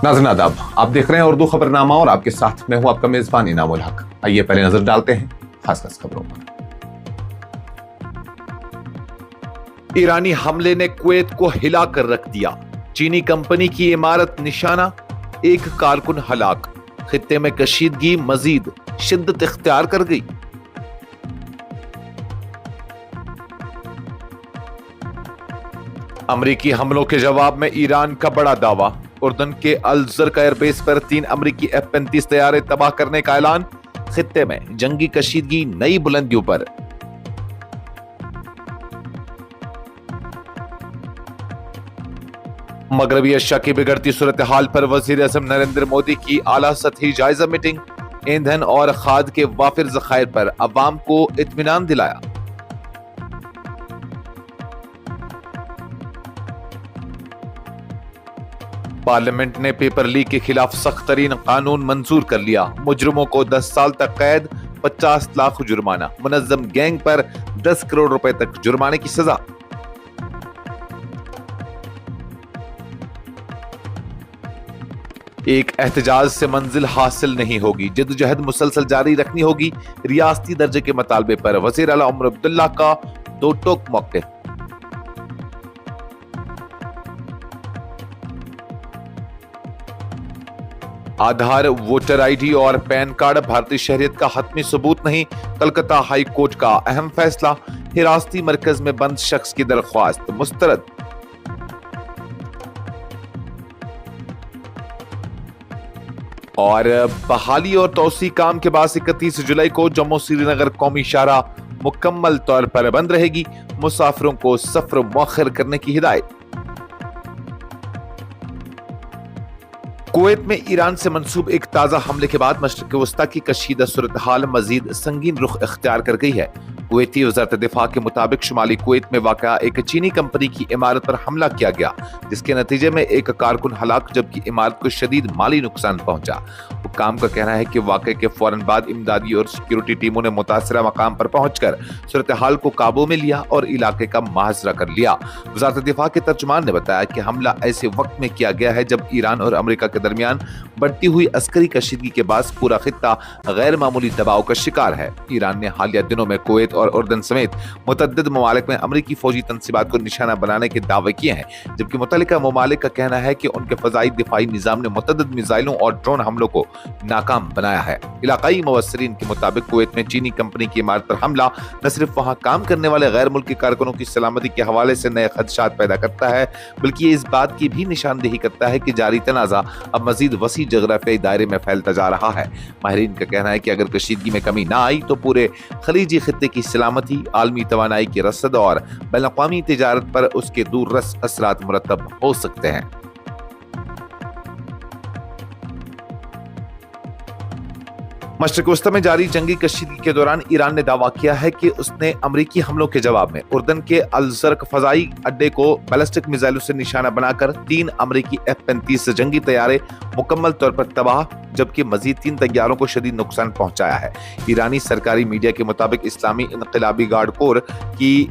नाज़रीन आदाब, आप देख रहे हैं उर्दू खबरनामा और आपके साथ मैं हूं आपका मेजबान इनामुल हक। आइए पहले नजर डालते हैं खास खबरों पर। ईरानी हमले ने कुवैत को हिला कर रख दिया। चीनी कंपनी की इमारत निशाना, एक कारकुन हलाक। खित्ते में कशीदगी मजीद शिद्दत इख्तियार कर गई। अमरीकी हमलों के जवाब में ईरान का बड़ा दावा। उर्दन के अल ज़र्क एयरबेस पर 3 अमरीकी F-35 तैयारे तबाह करने का ऐलान। खित्ते में जंगी कशीदगी नई बुलंदियों पर। मगरबी एशिया की बिगड़ती सूरत हाल पर वजीर आज़म नरेंद्र मोदी की आला सतही जायजा मीटिंग। ईंधन और खाद के वाफिर ज़खायर पर अवाम को इत्मीनान दिलाया। पार्लियामेंट ने पेपर लीक के खिलाफ सख्त तरीन कानून मंजूर कर लिया। मुजरिमों को 10 साल तक कैद, 50 लाख जुर्माना। मुनज़्ज़म गैंग पर 10 करोड़ रुपए तक जुर्माने की सजा। एक एहतजाज से मंजिल हासिल नहीं होगी, जद्दोजहद मुसलसल जारी रखनी होगी। रियासती दर्जे के मुतालबे पर वज़ीर आला उमर अब्दुल्ला का दो टोक मौक़िफ़। आधार, वोटर आईडी और पैन कार्ड भारतीय शहरियत का हतमी सबूत नहीं। कलकत्ता हाई कोर्ट का अहम फैसला। हिरासती मरकज में बंद शख्स की दरख्वास्त मुस्तरद। और बहाली और तौसी काम के बाद 31 जुलाई को जम्मू श्रीनगर कौमी शाहराह मुकम्मल तौर पर बंद रहेगी। मुसाफिरों को सफर मुअख्खर करने की हिदायत। कुवैत में ईरान से मंसूब एक ताजा हमले के बाद मशरिक वस्ता की कशीदा सूरत हाल मजीद संगीन रुख इख्तियार कर गई है। कुवैती वज़ारत दिफा के मुताबिक शुमाली कुवैत में वाक़ा एक चीनी कंपनी की इमारत पर हमला किया गया, जिसके नतीजे में एक कारकुन हलाक जबकि इमारत को शदीद माली नुकसान पहुंचा। हुक्काम का कहना है कि वाक़े के फौरन बाद इमदादी और सिक्योरिटी टीमों ने मुतासरा मकाम पर पहुंचकर सूरत हाल को काबू में लिया और इलाके का मुआहज़रा कर लिया। वज़ारत दिफा के तर्जुमान ने बताया कि हमला ऐसे वक्त में किया गया है जब ईरान और अमेरिका के दरमियान बढ़ती हुई अस्करी कशीदगी के बाद पूरा खित्ता गैर मामूली दबाव का शिकार है। ईरान ने हालिया दिनों में कुवैत और उर्दन समेत मुतअद्दिद ममालिक में अमरीकी फौजी तंसीबात को निशाना बनाने के दावे किए हैं, जबकि मुतल्लिका ममालिक का कहना है कि उनके फज़ाई दिफाई निज़ाम ने मुतअद्दिद मिसाइलों और ड्रोन हमलों को नाकाम बनाया है। इलाकाई मुबस्सिरीन के मुताबिक कुवैत में चीनी कंपनी की इमारत पर हमला न सिर्फ वहां काम करने वाले गैर मुल्की कारकुनों की सलामती के हवाले से नए खदशात पैदा करता है, बल्कि ये इस बात की भी निशानदेही करता है कि जारी तनाज़ा अब मजीद वसी जगराफियाई दायरे में फैलता जा रहा है। माहिरीन का कहना है कि अगर कशीदगी में कमी ना आई तो पूरे खलीजी खित्ते की सलामती, आलमी तवानाई की रसद और बैनुल-अक़वामी तिजारत पर उसके दूररस असरात मुरतब हो सकते हैं। मशरिक़ वस्ता में जारी जंगी कशीदगी के दौरान ईरान ने दावा किया है कि उसने अमरीकी हमलों के जवाब में उर्दन के अल ज़र्क फज़ाई अड्डे को बैलिस्टिक मिसाइलों से निशाना बनाकर 3 अमरीकी F-35 जंगी तैयारे मुकम्मल तौर पर तबाह, जबकि मजीद 3 तैयारों को शदीद नुकसान पहुंचाया है। ईरानी सरकारी मीडिया के मुताबिक इस्लामी इनक़िलाबी गार्ड कोर की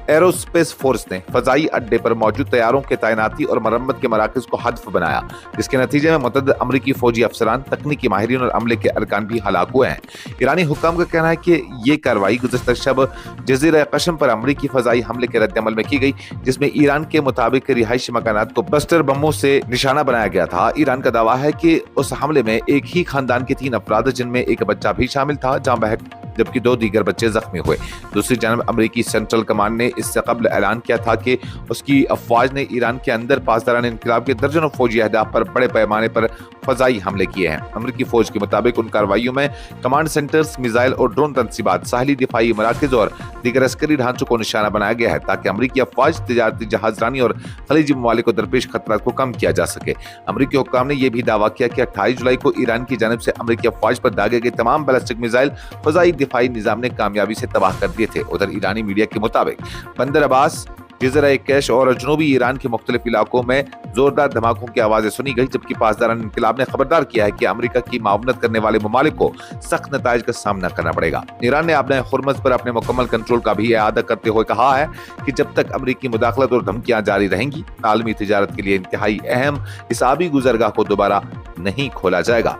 एरोस्पेस फोर्स ने फजाई अड्डे पर मौजूद तैयारों के तैनाती और मरम्मत के मराकज को हदफ बनाया, जिसके नतीजे में मुतअद्दिद अमरीकी फौजी अफसरान, तकनीकी माहिरीन और अमले के अरकान भी हलाक हुए हैं। ईरानी हुक्काम का कहना है कि ये कार्रवाई गुज़श्ता शब जज़ीरा कशम पर अमरीकी फजाई हमले के रद्द-ए-अमल में की गई, जिसमें ईरान के मुताबिक रिहायशी मकानात को बस्टर बमों से निशाना बनाया गया था। ईरान का दावा है कि उस हमले में एक ही खानदान के 3 अफराद, जिनमें एक बच्चा भी शामिल था, जहां बहक, जबकि 2 दीगर बच्चे जख्मी हुए। दूसरी जानब अमरीकी सेंट्रल कमांड ने इससे कबल ऐलान किया था कि उसकी अफवाज ने ईरान के अंदर पासदारान इनकलाब के दर्जनों फौजी अहदाफ पर बड़े पैमाने पर फजाई हमले किए हैं। अमरीकी फौज के मुताबिक उन कार्रवाइयों में कमांड सेंटर्स, मिसाइल और ड्रोन तंसीबात, साहली दिफाई मराकज और दीगर अस्करी ढांचों को निशाना बनाया गया है, ताकि अमरीकी अफवाज, तिजारती जहाजरानी और खलीजी ममालिक को दरपेश खतरात को कम किया जा सके। अमरीकी हुक्काम ने यह भी दावा किया कि 28 जुलाई को ईरान की जानिब से अमरीकी अफवाज पर दागे गए तमाम बैलिस्टिक मिसाइल फजाई दिफाई निजाम ने कामयाबी से तबाह कर दिए थे। उधर ईरानी मीडिया के मुताबिक बंदर अब्बास, जज़ीरा कैश और जनूबी ईरान के मुख्तलिफ इलाकों में जोरदार धमाकों की आवाजें सुनी गई, जबकि पासदारान इनकलाब ने खबरदार किया है कि अमेरिका की मावनत करने वाले ममालिक को सख्त नताइज का सामना करना पड़ेगा। ईरान ने अपने हुर्मुज़ पर अपने मुकम्मल कंट्रोल का भी इआदा करते हुए कहा है कि जब तक अमेरिकी मुदाखलत और धमकियां जारी रहेंगी, आलमी तिजारत के लिए इंतहाई अहम इस आबी गुजरगाह को दोबारा नहीं खोला जाएगा।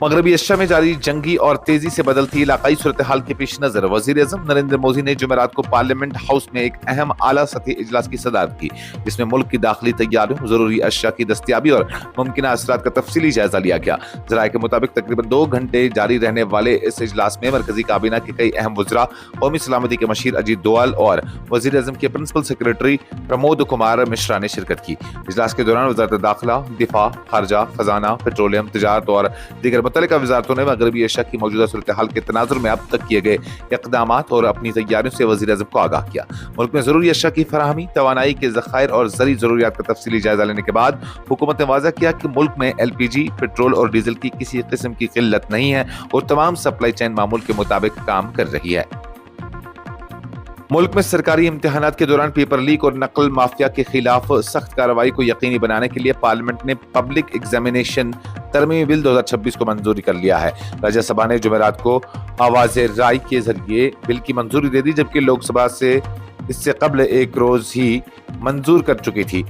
मगरबी एशिया में जारी जंगी और तेजी से बदलती इलाकाई सूरत हाल के पेश नजर वज़ीर-ए-आज़म नरेंद्र मोदी ने जुमेरात को पार्लियामेंट हाउस में एक अहम आला सतही इजलास की सदारत की, जिसमें मुल्क की दाखिली तैयारियों, जरूरी अशिया की दस्तियाबी और मुमकिना असरात का तफसीली जायजा लिया गया। जराये के मुताबिक तकरीबन 2 घंटे जारी रहने वाले इस इजलास में मरकजी काबीना के कई अहम वज़रा, कौमी सलामती के मशीर अजीत डोवाल और वज़ीर-ए-आज़म के प्रिंसिपल सेक्रेटरी प्रमोद कुमार मिश्रा ने शिरकत की। इजलास के दौरान वज़ारत दाखिला, दिफा, खारजा, खजाना, पेट्रोलियम, तिजारत और दीगर मुतल्लिका वज़ारतों ने मगरबी एशिया की मौजूदा सूरत हाल के तनाजुर में अब तक किए गए इक़दामात और अपनी तैयारियों से वज़ीर-ए-आज़म को आगाह किया। मुल्क में ज़रूरी अशिया की फराहमी, तवानाई के ज़खायर और ज़रूरी ज़रूरियात का तफसीली जायजा लेने के बाद हुकूमत ने वाज़ा किया कि मुल्क में LPG, पेट्रोल और डीजल की किसी किस्म की किल्लत नहीं है और तमाम सप्लाई चेन मामूल के मुताबिक काम कर रही है। मुल्क में सरकारी इम्तिहानात के दौरान पेपर लीक और नकल माफिया के खिलाफ सख्त कार्रवाई को यकीनी बनाने के लिए पार्लियामेंट ने पब्लिक एग्जामिनेशन तरमीमी बिल 2026 को मंजूरी कर लिया है। राज्यसभा ने जुमेरात को आवाज राय के जरिए बिल की मंजूरी दे दी, जबकि लोकसभा से इससे कबल एक रोज ही मंजूर कर चुकी थी।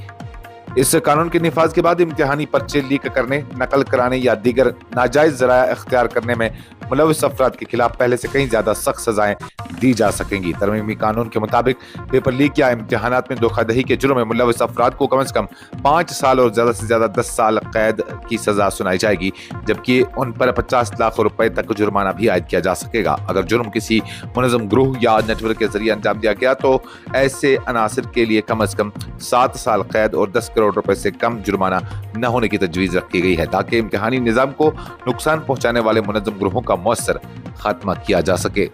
इस कानून के निफाज के बाद इम्तिहानी पर्चे लीक करने, नकल कराने या दीगर नाजायज जराया इख्तियार करने में मुलविस अफराद के खिलाफ पहले से कहीं ज्यादा सख्त सजाएं दी जा सकेंगी। तरमीमी कानून के मुताबिक पेपर लीक या इम्तिहानात में धोखाधड़ी के जुर्म में मुलविस अफराद को कम से कम 5 साल और ज्यादा से ज्यादा 10 साल कैद की सजा सुनाई जाएगी, जबकि उन पर 50 लाख रुपए तक जुर्माना भी आयद किया जा सकेगा। अगर जुर्म किसी मुनज़्ज़म ग्रुह या नेटवर्क के जरिए अंजाम दिया गया तो ऐसे अनासिर के लिए कम से कम 7 साल कैद और 10 करोड़ रुपए से कम जुर्माना न होने की तजवीज रखी गई है, ताकि इम्तिहानी निजाम को नुकसान पहुंचाने वाले मुनज़्ज़म ग्रुहों का मौसर खात्मा किया जा सके।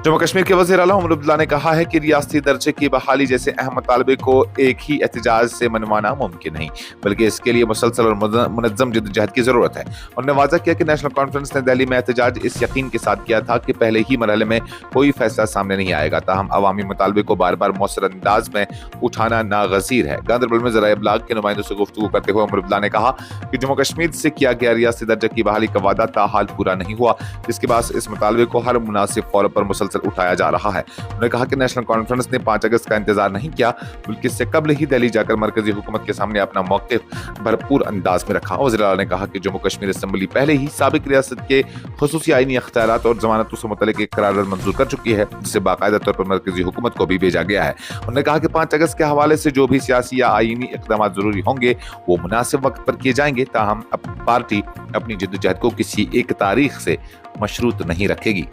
जम्मू कश्मीर के वज़ीर आला उमर अब्दुल्ला ने कहा है कि रियासती दर्जे की बहाली जैसे अहम मुतालबे को एक ही एहतजाज से मनवाना मुमकिन नहीं, बल्कि इसके लिए मुसलसल और मुनज़्ज़म जिद्दोजहद की जरूरत है। उन्होंने वाज़ा किया कि नेशनल कॉन्फ्रेंस ने दिल्ली में एहतजाज इस यकीन के साथ किया था कि पहले ही मरहले में कोई फैसला सामने नहीं आएगा, ताहम अवामी मुतालबे को बार बार मौसर अंदाज में उठाना नागज़ीर है। गांदरबल में ज़राए इब्लाग के नुमाइंदों से गुफ्तगू करते हुए उमर अब्दुल्ला ने कहा कि जम्मू कश्मीर से किया गया रियासती दर्जे की बहाली का वादा ताहाल पूरा नहीं हुआ, जिसके बाद इस मुतालबे को हर मुनासिब फौर पर मुसलसल उठाया जा रहा है। उन्होंने कहा कि नेशनल कॉन्फ्रेंस ने 5 अगस्त का इंतजार नहीं किया, बल्कि इससे कबल ही दिल्ली जाकर मरकजी हुकूमत के सामने अपना मौक़िफ़ भरपूर अंदाज में रखा। वज़ीर आला ने कहा कि जम्मू कश्मीर असेंबली पहले ही साबिक रियासत के खुसूसी आईनी अख्तियारात और जमानतों से मुतल्लिक़ एक करारदाद मंजूर कर चुकी है, जिसे बाकायदा तौर पर मरकजी हुकूमत को भी भेजा गया है। उन्होंने कहा कि 5 अगस्त के हवाले से जो भी सियासी या आईनी इक़दाम जरूरी होंगे वो मुनासिब वक्त पर किए जाएंगे, ताहम पार्टी अपनी जिद्दोजहद को किसी एक तारीख से मशरूत नहीं रखेगी।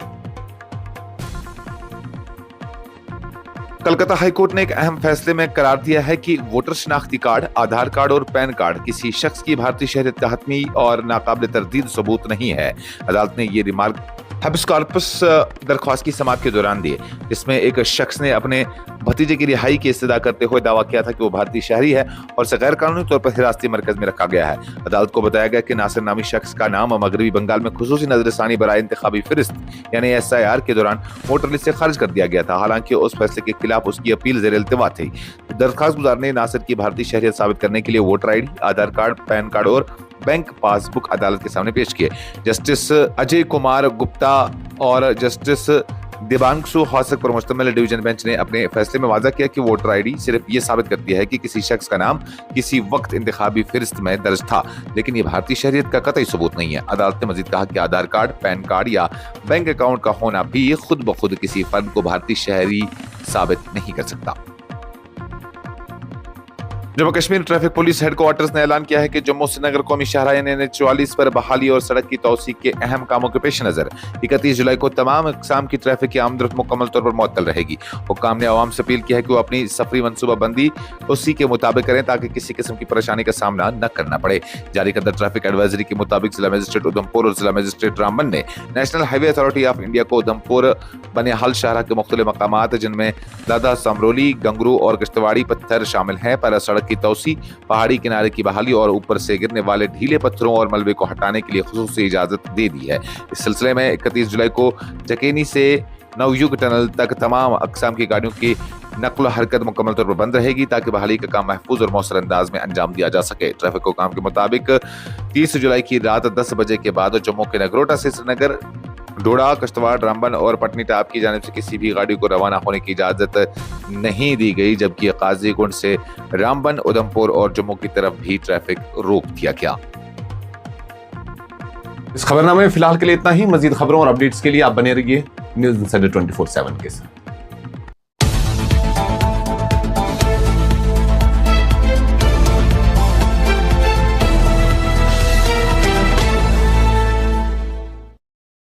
कलकत्ता हाईकोर्ट ने एक अहम फैसले में करार दिया है कि वोटर शनाख्ती कार्ड, आधार कार्ड और पैन कार्ड किसी शख्स की भारतीय शहरियत का हतमी और नाकाबिल तरदीद सबूत नहीं है। अदालत ने ये रिमार्क हैबिस कॉर्पस दरख्वास्त की समाअत के दौरान दिए, जिसमें एक शख्स ने अपने भतीजे की रिहाई की इस्तदा करते हुए दावा किया था कि वो भारतीय शहरी है और उसे गैर कानूनी तौर पर हिरासती मरकज में रखा गया है। अदालत को बताया गया कि नासिर नामी शख्स का नाम मगरबी बंगाल में खुसूसी नजरसानी बराए इंतखाबी फिरिस्त यानी SIR के दौरान वोटर लिस्ट से खारिज कर दिया गया था। हालांकि उस फैसले के खिलाफ उसकी अपील ज़ेर इल्तिवा थी। दरख्वास्त गुजार ने नासिर की भारतीय शहरियत साबित करने के लिए वोटर ID, आधार कार्ड, पैन कार्ड और बैंक पासबुक अदालत के सामने पेश किए। जस्टिस अजय कुमार गुप्ता और जस्टिस दिबांशु हौसक पर मुश्तमिल डिवीजन बेंच ने अपने फैसले में वाज़ा किया कि वोटर ID सिर्फ ये साबित करती है कि किसी शख्स का नाम किसी वक्त इंतखाबी फिरिस्त में दर्ज था, लेकिन ये भारतीय शहरियत का कतई सबूत नहीं है। अदालत ने मजीद कहा कि आधार कार्ड, पैन कार्ड या बैंक अकाउंट का होना भी खुद ब खुद किसी फर्द को भारतीय शहरी साबित नहीं कर सकता। Jammu Kashmir traffic police headquarters ने ऐलान किया है कि जम्मू श्रीनगर कौमी शाहराह NH-44 पर बहाली और सड़क की तौसीक के अहम कामों के पेश नजर 31 जुलाई को तमाम अक़साम की ट्रैफिक की आमदरफ्त मुकम्मल तौर पर मुअत्तल रहेगी। हुक्काम ने आवाम से अपील की है कि वो अपनी सफरी मनसूबाबंदी उसी के मुताबिक करें ताकि किसी किस्म की परेशानी का सामना न करना पड़े। जारी करदा ट्रैफिक एडवाइजरी के मुताबिक जिला मजिस्ट्रेट उधमपुर और जिला मजिस्ट्रेट रामबन ने national highway authority of India को उधमपुर बनिहाल शाहराह के मुख्तलिफ मकामात जिनमें दादा, समरोली, गंगरू और किश्तवाड़ी पत्थर शामिल हैं पर सड़क सड़क की तोसी, पहाड़ी किनारे की बहाली और ऊपर से गिरने वाले ढीले पत्थरों और मलबे को हटाने के लिए खुसूसी इजाजत दे दी है। इस सिलसिले में 31 जुलाई को जकेनी से नवयुग टनल तक तमाम अकसाम की गाड़ियों की नक्ल हरकत मुकम्मल तौर पर बंद रहेगी ताकि बहाली का काम महफूज और मौसर अंदाज में अंजाम दिया जा सके। ट्रैफिक हुकाम के मुताबिक 30 जुलाई की रात 10 बजे के बाद जम्मू के नगरोटा से श्रीनगर, डोडा, कश्तवाड़, रामबन और पटनी टाप की जानिब से किसी भी गाड़ी को रवाना होने की इजाजत नहीं दी गई, जबकि काजीगुंड से रामबन, उधमपुर और जम्मू की तरफ भी ट्रैफिक रोक दिया गया। इस खबरनामे में फिलहाल के लिए इतना ही। मजीद खबरों और अपडेट्स के लिए आप बने रहिए न्यूज़ इंसाइडर 24/7 के साथ।